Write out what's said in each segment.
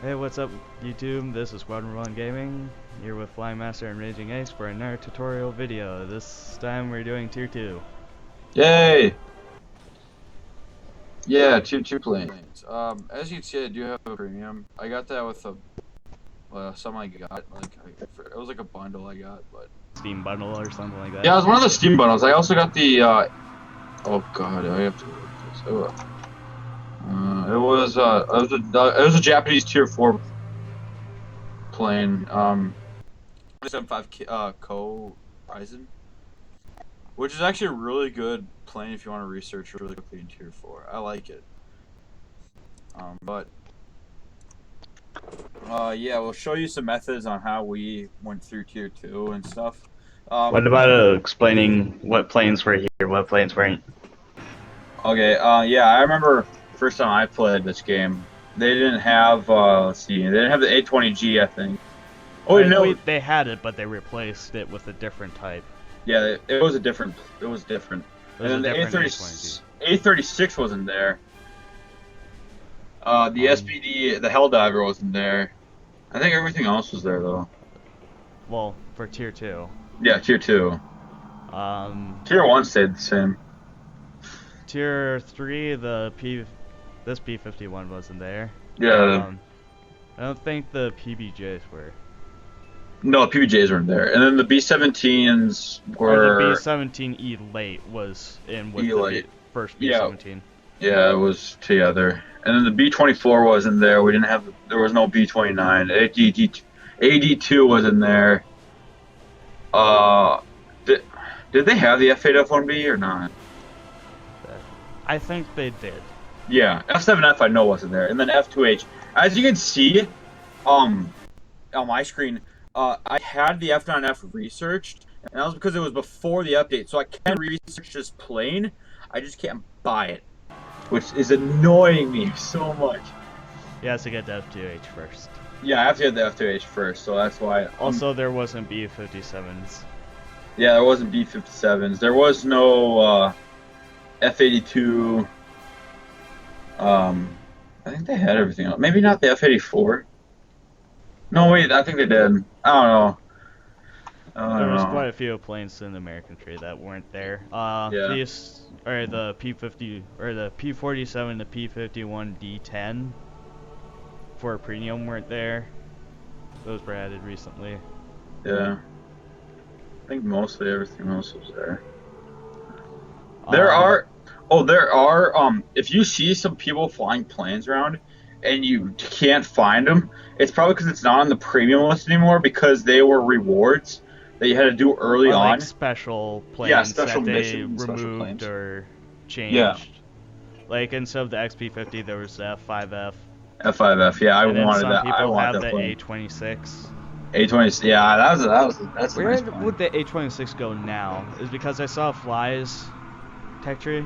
Hey, what's up, YouTube? This is Squadron 1 Gaming, here with Flying Master and Raging Ace for another tutorial video. This time we're doing Tier 2. Yay! Yeah, two planes. As you can see, I do have a premium. I got that with something I got. It was like a bundle I got, but Steam bundle or something like that. yeah, it was one of the Steam bundles. I also got the. Oh God, I have to look this. It was a Japanese Tier 4 plane. 75 Co Ryzen, which is actually a really good plane if you want to research really quickly in Tier 4. I like it. Yeah, we'll show you some methods on how we went through Tier 2 and stuff. What about explaining what planes were here, what planes weren't? Okay, yeah, I remember first time I played this game, they didn't have, let's see, they didn't have the A20G, I think. Oh, no. They had it, but they replaced it with a different type. Yeah, it was different. And then the A36 wasn't there. The SPD, the Helldiver wasn't there. I think everything else was there, though. Well, for Tier 2. Yeah, Tier 2. Tier 1 stayed the same. Tier 3, this P-51 wasn't there. Yeah. I don't think the PBJs were. No, PBJs weren't there. And then the B-17s were... Or the B-17 Elite was in with the first B-17. Yeah, it was together. And then the B-24 wasn't there. We didn't have... There was no B-29. AD-2 wasn't there. Did they have the F-8 F-1B or not? I think they did. Yeah, F-7F I know wasn't there. And then F-2H. As you can see, on my screen... I had the F9F researched, and that was because it was before the update, so I can research this plane, I just can't buy it, which is annoying me so much. You have to get the F2H first. Yeah, I have to get the F2H first, so that's why. Also, there wasn't B-57s. Yeah, there wasn't B-57s. There was no F-82. I think they had everything else. Maybe not the F-84. No, wait, I think they did. I don't know. There was quite a few planes in the American trade that weren't there. The P-50 or the P-47, the P-51 D-10 for a premium weren't there. Those were added recently. Yeah. I think mostly everything else was there. There are, if you see some people flying planes around and you can't find them, it's probably because it's not on the premium list anymore because they were rewards that you had to do early on. Like special planes that they removed or changed. Yeah. Like instead of the XP50, there was the F5F. F5F, yeah, I wanted that. Some people have the A26. A26, yeah, that's. Where would the A26 go now? Is because I saw Fly's tech tree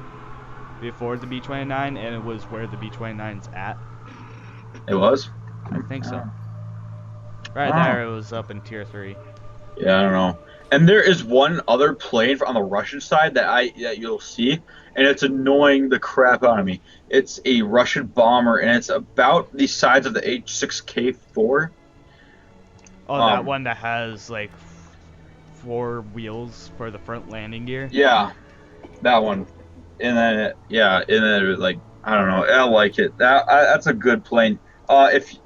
before the B29, and it was where the B29's at. It was? I think so. Right there, it was up in Tier 3. Yeah, I don't know. And there is one other plane on the Russian side that you'll see, and it's annoying the crap out of me. It's a Russian bomber, and it's about the size of the H6K4. Oh, that one that has like 4 wheels for the front landing gear? Yeah, that one. And then, like, I don't know, I like it. That's a good plane. If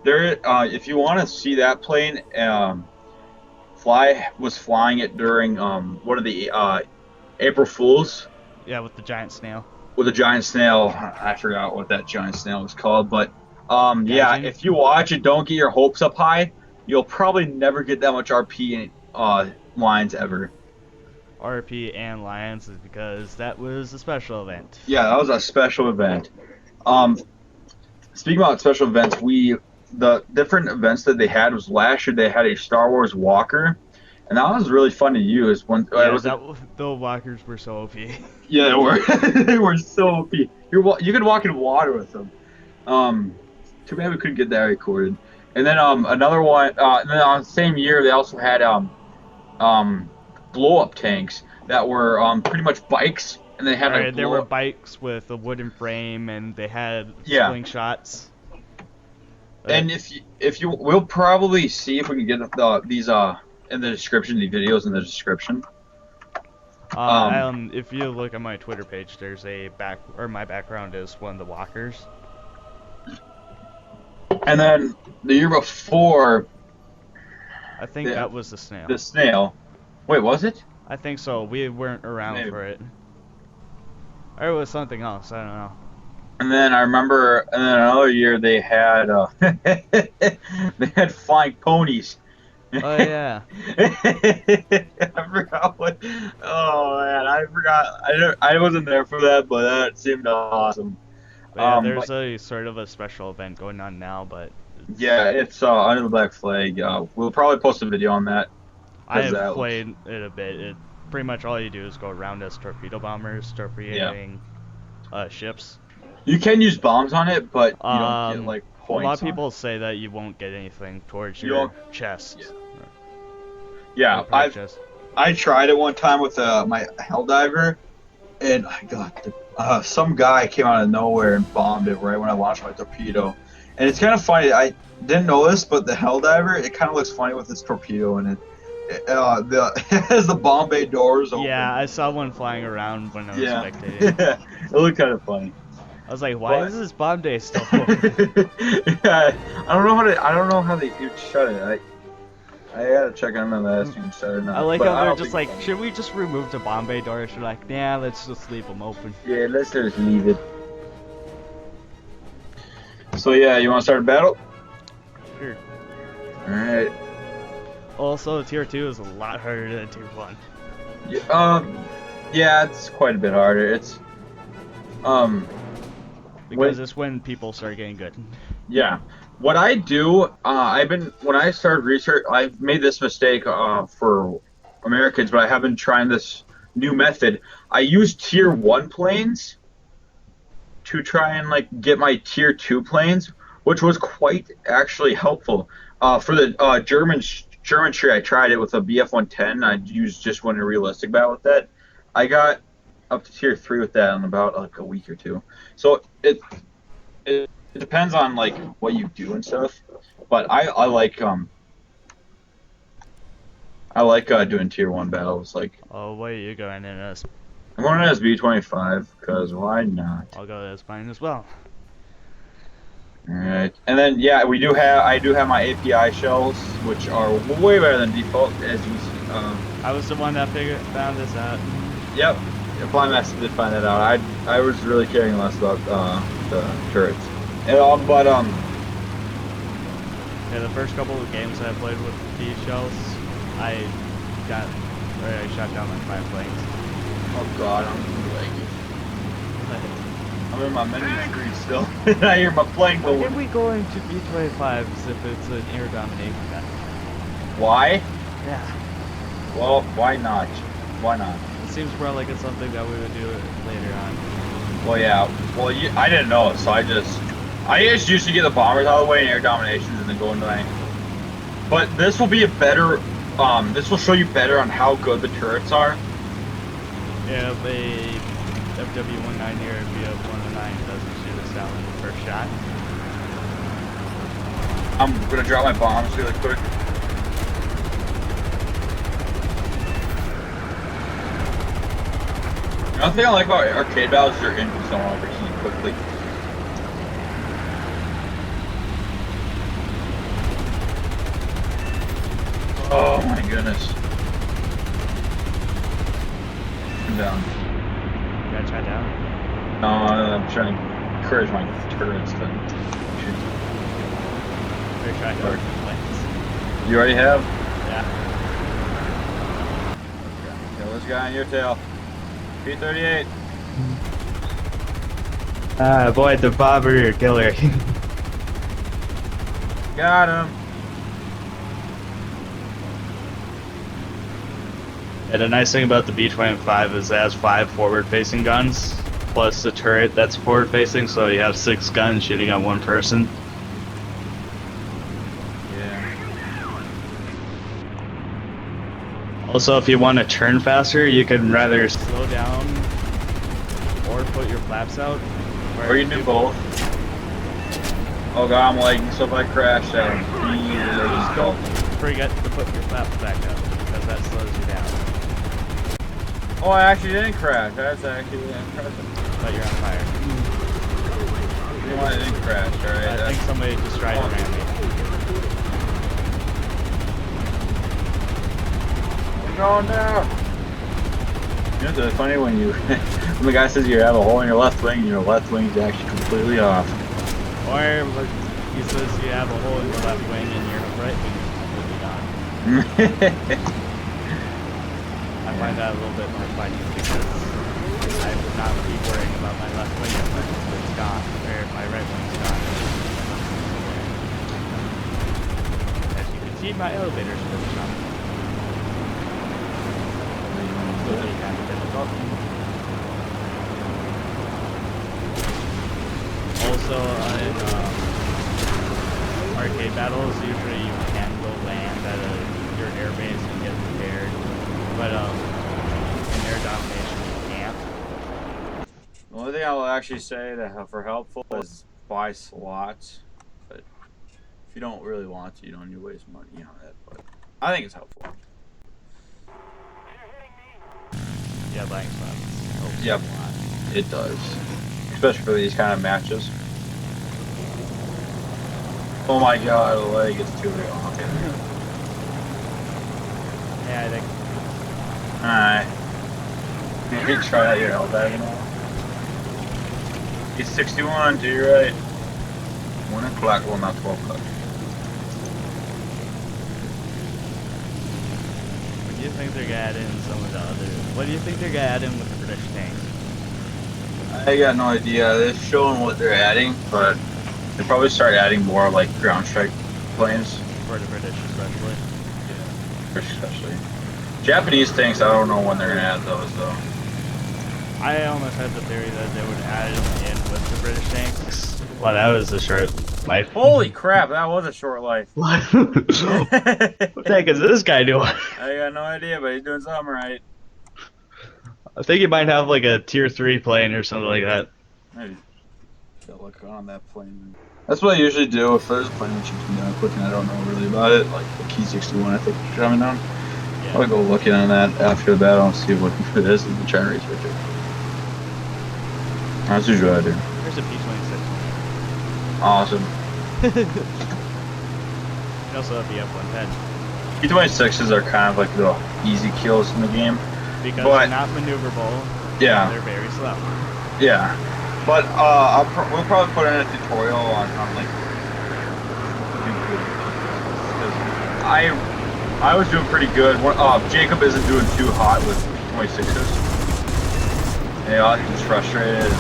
you want to see that plane, Fly was flying it during one of the April Fools. Yeah, with the giant snail. With a giant snail, I forgot what that giant snail was called, but yeah, if you watch it, don't get your hopes up high. You'll probably never get that much RP lines ever. RP and Lions is because that was a special event. Yeah, that was a special event. Speaking about special events, the different events that they had was last year they had a Star Wars Walker, and that was really fun to use. The walkers were so OP. Yeah, they were. They were so OP. You could walk in water with them. Too bad we couldn't get that recorded. And then another one. And then on the same year they also had blow up tanks that were pretty much bikes. And they had there were bikes with a wooden frame, and they had slingshots. And if you, we'll probably see if we can get these in the description, the videos in the description. If you look at my Twitter page, there's my background is one of the walkers. And then the year before, I think that was the snail. The snail. Wait, was it? I think so. We weren't around for it. Or it was something else. I don't know. And then I remember, and then another year they had they had flying ponies. Oh yeah. I forgot what. Oh man, I forgot. I wasn't there for that, but that seemed awesome. Yeah, there's a sort of a special event going on now, but yeah, it's Under the Black Flag. We'll probably post a video on that. I have played it a bit. Pretty much all you do is go around as torpedo bombers, torpedoing ships. You can use bombs on it, but you don't get like points. A lot of people say that you won't get anything towards your chest. Yeah, I tried it one time with my Helldiver, and I got some guy came out of nowhere and bombed it right when I launched my torpedo. And it's kind of funny. I didn't know this, but the Helldiver, it kind of looks funny with its torpedo in it. It has the bomb bay doors open. Yeah, I saw one flying around when I was spectating. Yeah, it looked kind of funny. I was like, why is this bomb bay still open? Yeah, I don't know how they shut it. I gotta check on that if you can shut it or not. I like how they're just like, should we just remove the bomb bay doors? You're like, nah, let's just leave them open. Yeah, let's just leave it. So yeah, you want to start a battle? Sure. Alright. Also, Tier 2 is a lot harder than Tier 1. Yeah, it's quite a bit harder. It's, because it's when people start getting good. Yeah. What I do, when I started research, I've made this mistake, for Americans, but I have been trying this new method. I use Tier 1 planes to try and, like, get my Tier 2 planes, which was quite actually helpful. For the, German tree, I tried it with a BF-110. I used just one in a realistic battle with that. I got up to Tier 3 with that in about like a week or two. So it depends on like what you do and stuff. But I like doing Tier 1 battles. Like, oh, what are you going in as? I'm going in as B-25 because why not? I'll go as mine as well. Alright, and then yeah, I do have my API shells, which are way better than default, as you see. I was the one that found this out. Yep, Flying Master did find that out. I was really caring less about the turrets, and yeah, the first couple of games I played with these shells, I shot down like 5 planes. Oh god, I'm in my menu screen still. I hear my plane going. Why are we going to B-25s if it's an air domination gun? Why? Yeah. Well, why not? Why not? It seems more like it's something that we would do later on. Well, yeah. Well, I didn't know it, so I just usually get the bombers out of the way and air dominations and then go into my... But this will be a better... this will show you better on how good the turrets are. Yeah, they... FW-19 or BF-109 doesn't shoot us down in the first shot. I'm gonna drop my bombs really quick. Another thing I like about arcade battles is your engines don't overheat quickly. Oh my goodness. I'm down. You gotta try down? No, I'm trying to encourage my turrets to shoot. We're trying to work with planes. You already have? Yeah. Okay. Kill this guy on your tail. P-38. Avoid the bomber killer. Got him. And the nice thing about the B-25 is it has 5 forward-facing guns, plus the turret that's forward-facing, so you have 6 guns shooting at one person. Yeah. Also, if you want to turn faster, you can rather slow down or put your flaps out. Or you can do both. Oh god, I'm lagging, so if I crash down, just don't forget to put your flaps back up, because that slows you down. Oh, I actually didn't crash. That's actually impressive. But you're on fire. You know, I didn't crash, alright? I think somebody just tried to ram me. I'm going down. You know, it's funny when you, when the guy says you have a hole in your left wing is actually completely off. Or he says you have a hole in your left wing and your right wing is completely gone. I find that a little bit more funny because I would not be worrying about my left wing if it's gone, or if my right wing's gone. As you can see, my elevator's still up. Really kind of difficult. Also, in arcade battles, usually you can go land at your airbase and get repaired, but in air domination you can't. The only thing I will actually say that for helpful is buy slots, but if you don't really want to, you don't need to waste money on it, but I think it's helpful. Yeah, buying slots. Yep, it does. Especially for these kind of matches. Oh my god, the leg is too real. Okay. Yeah, I think. Alright. You can try out your health diving now. He's 61 to your right. 1 o'clock, well not 12 o'clock. What do you think they're gonna add in some of the other? What do you think they're gonna add in with the British tanks? I got no idea. They're showing what they're adding, but they probably start adding more like ground strike planes. For the British especially. Yeah, British especially. Japanese tanks, I don't know when they're gonna add those though. I almost had the theory that they would add it in with the British tanks. Well, that was a short life. Holy crap, that was a short life. What? What the heck is this guy doing? I got no idea, but he's doing something right. I think he might have like a tier 3 plane or something like that. Maybe. Got luck on that plane. That's what I usually do if there's a plane that shoots me down quick and I don't know really about it. Like the Key 61, I think, is coming down. Yeah. I'll go looking on that after the battle and see what it is and try and research it. That's usually what I do. There's a P-26. Awesome. You also have the F-110. P-26s are kind of like the easy kills in the game. Because they're not maneuverable. Yeah. They're very slow. Yeah. But we'll probably put in a tutorial on like I was doing pretty good. Jacob isn't doing too hot with 26s. Yeah, he's frustrated.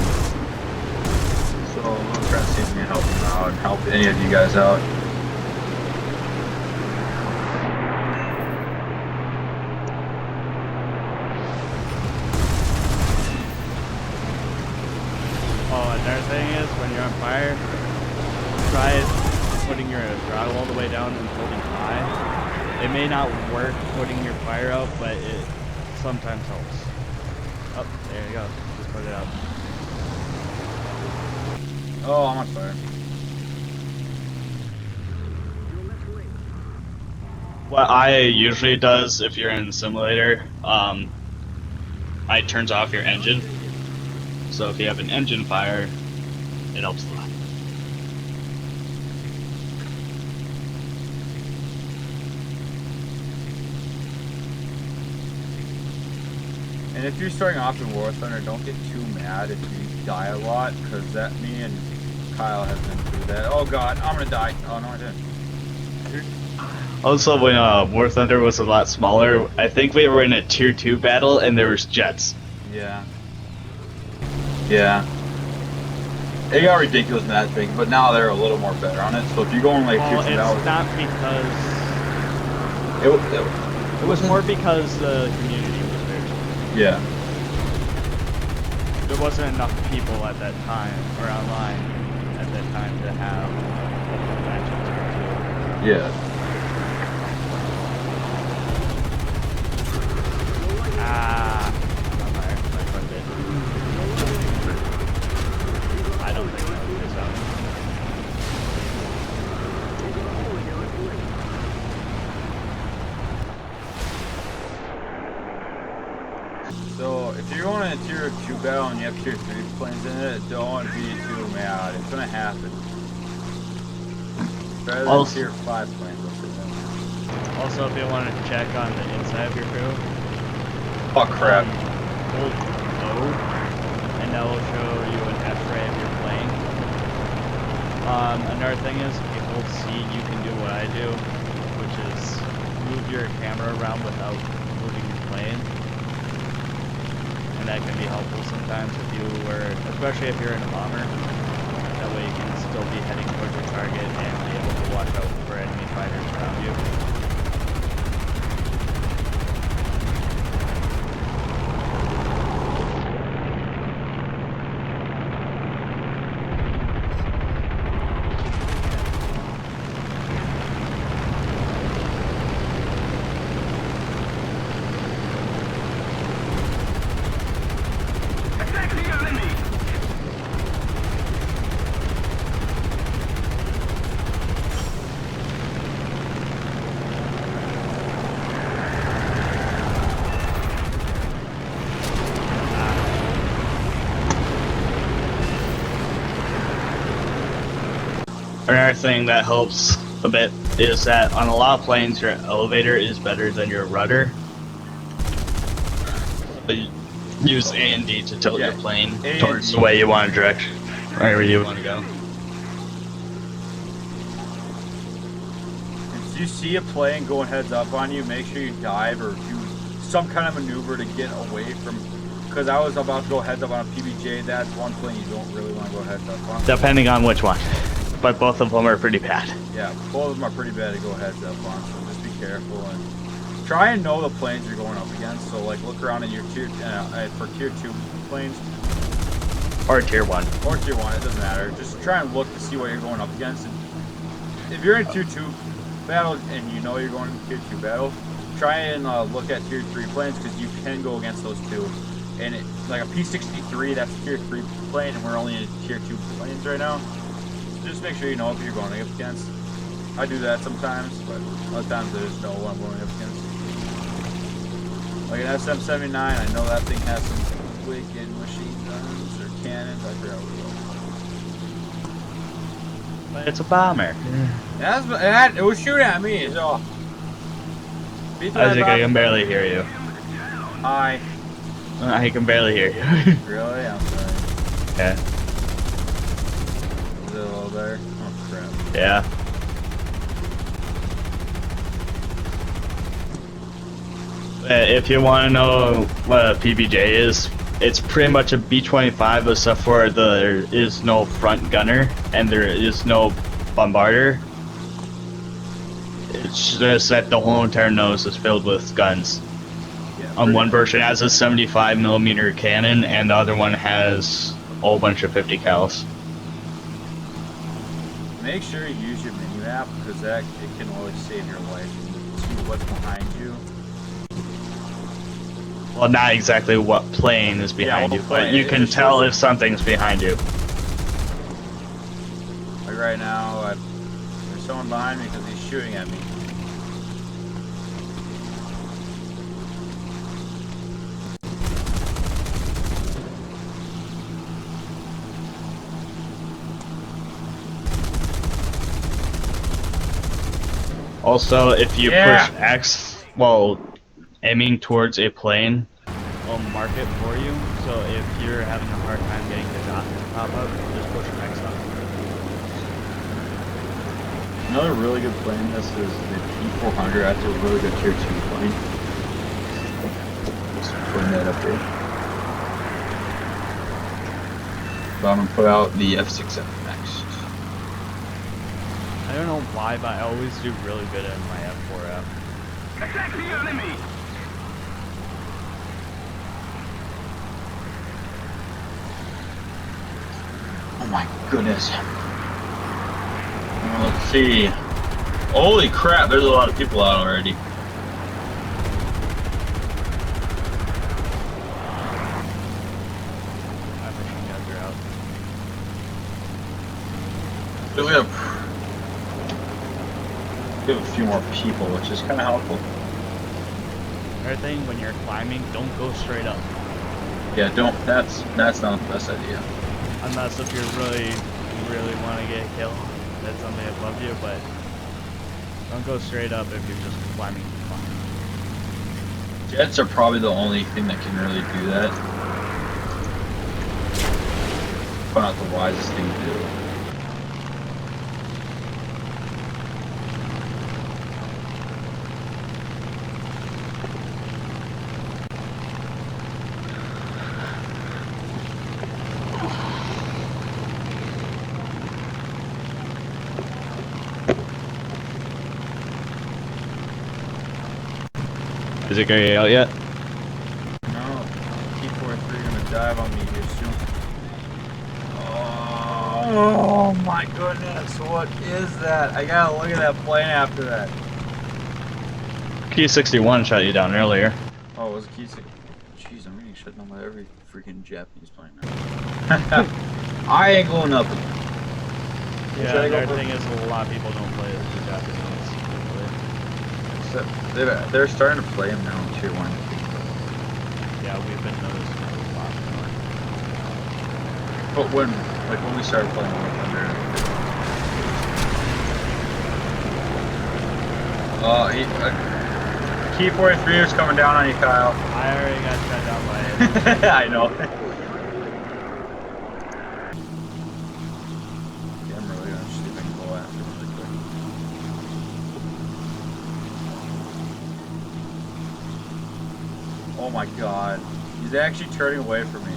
So we'll try to see if we can help him out and help any of you guys out. Another thing is, when you're on fire, try putting your throttle all the way down and holding high. It may not work putting your fire out, but it sometimes helps. Oh, there you go. Just put it out. Oh, I'm on fire. What I usually does if you're in simulator, it turns off your engine. So if you have an engine fire, it helps a lot. And if you're starting off in War Thunder, don't get too mad if you die a lot, because me and Kyle have been through that. Oh god, I'm gonna die. Oh no, I didn't. Also, when War Thunder was a lot smaller, I think we were in a tier 2 battle and there was jets. Yeah. Yeah. It got ridiculous in that thing, but now they're a little more better on it. So if you're going like tier 2 battle, it's not because it was more because the community was very. Yeah. There wasn't enough people at that time, or online at that time, to have matches. Yeah. if you're going in a tier 2 battle and you have tier 3 planes in it, don't be too mad. It's gonna happen. Better than tier 5 planes. Also, if you want to check on the inside of your crew. Oh crap. Hold O, and that will show you an X-ray of your plane. Another thing is, if you hold C, you can do what I do, which is move your camera around without moving your plane. And that can be helpful sometimes if you were, especially if you're in a bomber. That way you can still be heading towards your target and be able to watch out for enemy fighters around you. Another thing that helps a bit is that on a lot of planes your elevator is better than your rudder. But you use A and D to tilt your plane towards the way you want to direct, wherever you want to go. If you see a plane going heads up on you, make sure you dive or do some kind of maneuver to get away from. Because I was about to go heads up on a PBJ, that's one plane you don't really want to go heads up on. Depending on which one. But both of them are pretty bad. Yeah, both of them are pretty bad to go heads up on, so just be careful and try and know the planes you're going up against. So like look around in your tier for tier 2 planes. Or tier 1. Or tier 1, it doesn't matter. Just try and look to see what you're going up against. And if you're in tier 2 battle and you know you're going into tier 2 battle, try and look at tier 3 planes because you can go against those two. And like a P-63, that's a tier 3 plane and we're only in tier 2 planes right now. Just make sure you know if you're going up against. I do that sometimes, but other times I just know what I'm going up against. Like an SM-79, I know that thing has some wicked machine guns or cannons. I forgot what it was. But it's a bomber. Yeah, it was shooting at me, so. Isaac, I can barely hear you. Hi. I can barely hear you. Really? I'm sorry. Yeah. Is it a little better? Oh crap. Yeah. If you want to know what a PBJ is, it's pretty much a B-25 except for there is no front gunner and there is no bombarder. It's just that the whole entire nose is filled with guns. Yeah, one version has a 75mm cannon and the other one has a whole bunch of 50 cals. Make sure you use your mini map because it can always save your life. See what's behind you. Well, not exactly what plane is behind you, but you can tell if something's behind you. Like right now, there's someone behind me because he's shooting at me. Also, if you push X while aiming towards a plane, I'll mark it for you. So if you're having a hard time getting the dot to pop up, just push X up. Another really good plane. This is the P400. That's a really good tier 2 plane. Just putting that up there. But I'm gonna put out the F6F next. I don't know why, but I always do really good at my F4F. Attack the enemy! Oh my goodness. Let's see. Holy crap, there's a lot of people out already. My machine guns are out. We have a few more people, which is kind of helpful. Another thing, when you're climbing, don't go straight up. Yeah, don't. That's not the best idea. Unless if you really want to get a kill, that's something above you, but don't go straight up if you're just climbing. Jets are probably the only thing that can really do that. But not the wisest thing to do. Is it going out yet? No. T-43 gonna dive on me here soon. Oh my goodness, what is that? I gotta look at that plane after that. Key-61 shot you down earlier. Oh, it was a Key-60. Jeez, I'm getting shut down by every freaking Japanese plane now. I ain't going up. Yeah, another thing is a lot of people don't play the Japanese. They're starting to play them now in Tier 1. Yeah, we've been noticing it a lot more. But when we started playing War Thunder, Key-43 is coming down on you, Kyle. I already got shut down by it. I know. Yeah, I'm really gonna see if I can go after him really quick. Oh my god. He's actually turning away from me.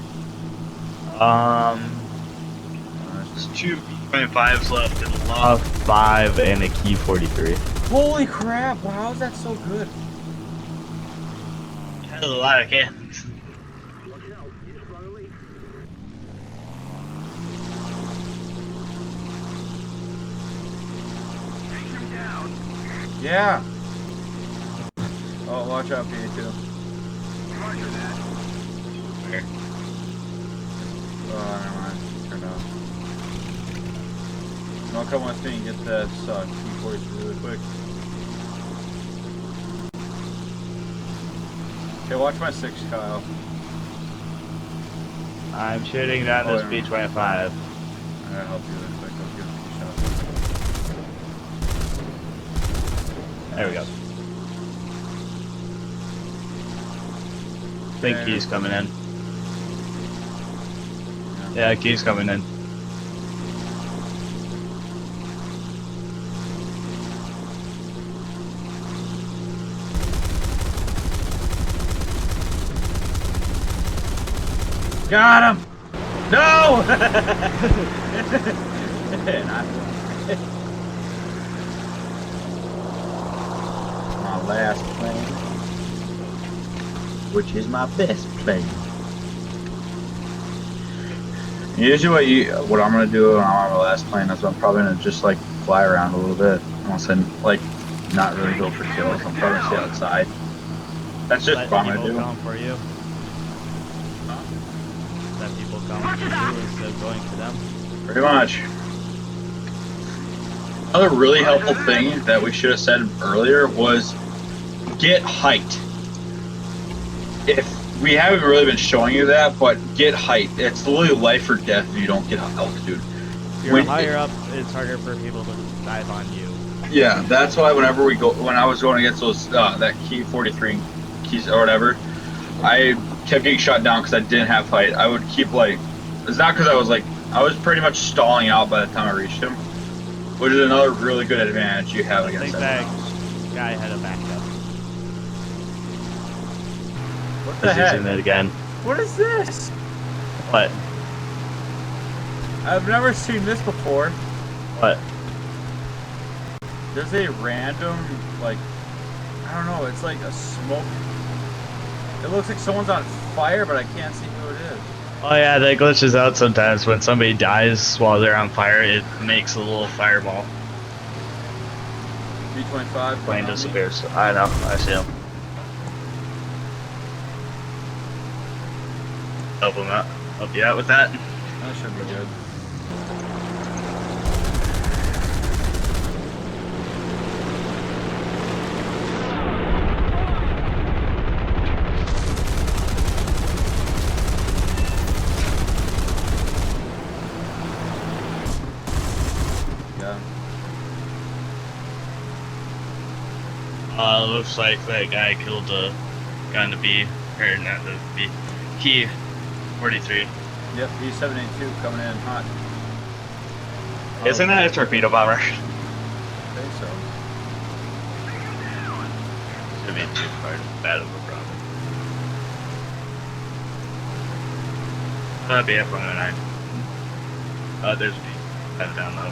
There's 2 B-25s left and a 5 and a Key-43. Holy crap, wow, how is that so good? That's a lot of cannons. Yeah. Oh, watch out, P2. Where? Oh, never mind. Turned off. No, come with me and get that Key-43 really quick. Okay, watch my 6, Kyle. I'm shooting down this B-25. I'm gonna help you really quick. I'll give you a shot. There we go. I think Key's coming in. Yeah, Key's coming in. Got him! No! My last plane, which is my best plane. Usually what I'm gonna do when I'm on my last plane is I'm probably gonna just like fly around a little bit. And like not really go for kills. I'm probably gonna stay outside. That's just what I'm gonna do. Come for you. That people come for you instead of going to them. Pretty much. Another really helpful thing that we should have said earlier was get height. If we haven't really been showing you that, but get height. It's literally life or death if you don't get altitude. If you're higher up, it's harder for people to dive on you. Yeah, that's why whenever we go, when I was going against those that Key-43 keys or whatever, I kept getting shot down because I didn't have height. I would keep like, it's not because I was pretty much stalling out by the time I reached him, which is another really good advantage you have against everyone else. Guy had a backup. What the heck? Using it again. What is this? What? I've never seen this before. What? There's a random, like, I don't know, it's like a smoke. It looks like someone's on fire, but I can't see who it is. Oh yeah, that glitches out sometimes when somebody dies while they're on fire. It makes a little fireball. B-25. Plane disappears. I know. I see him. Help him out. Help you out with that. That should be good. Looks like that guy killed the guy in the B, or not the B, Key 43. Yep, B-782 coming in hot. Isn't that a torpedo bomber? I think so. Should be too bad of a problem. BF-109. There's B. Head down low.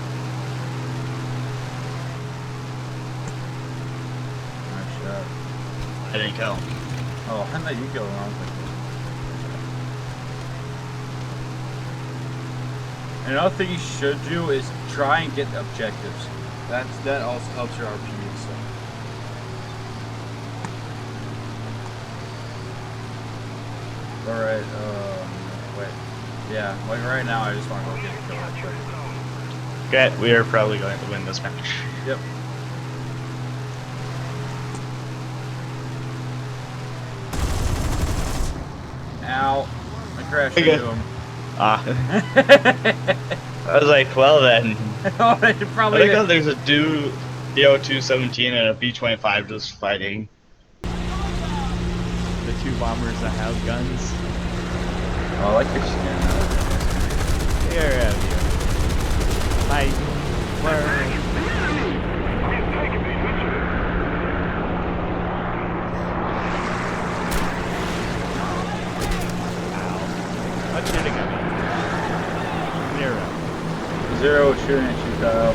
Nice shot. I didn't kill. Oh, I thought you killed him. And another thing you should do is try and get objectives. That also helps your RP and stuff. Alright, wait. Yeah, like right now I just want to go get a kill real quick. Okay, we are probably going to win this match. Yep. Ow. I crashed into him. I was like, well then. Probably. I think there's a DO-217 and a B-25 just fighting. The two bombers that have guns. Oh, I like your skin. Here, Bye. Where? What's shooting at me? 0. 0 shooting at you, Kyle.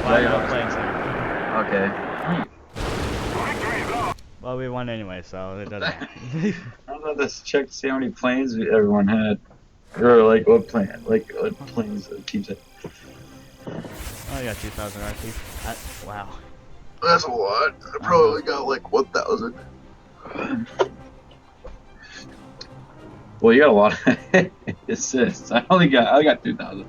Well, no planes there. Okay. Well, we won anyway, so it doesn't matter. I don't know, let's check to see how many planes everyone had. Or like what planes the teams had. Oh, I got 2,000 RP. Wow. That's a lot. I probably got like 1,000. Well, you got a lot of assists. I got 2,000.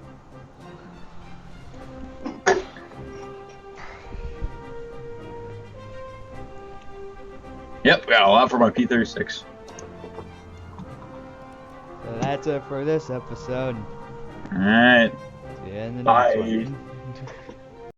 Yep, got a lot for my P-36. So that's it for this episode. Alright. See you in the Bye. next one.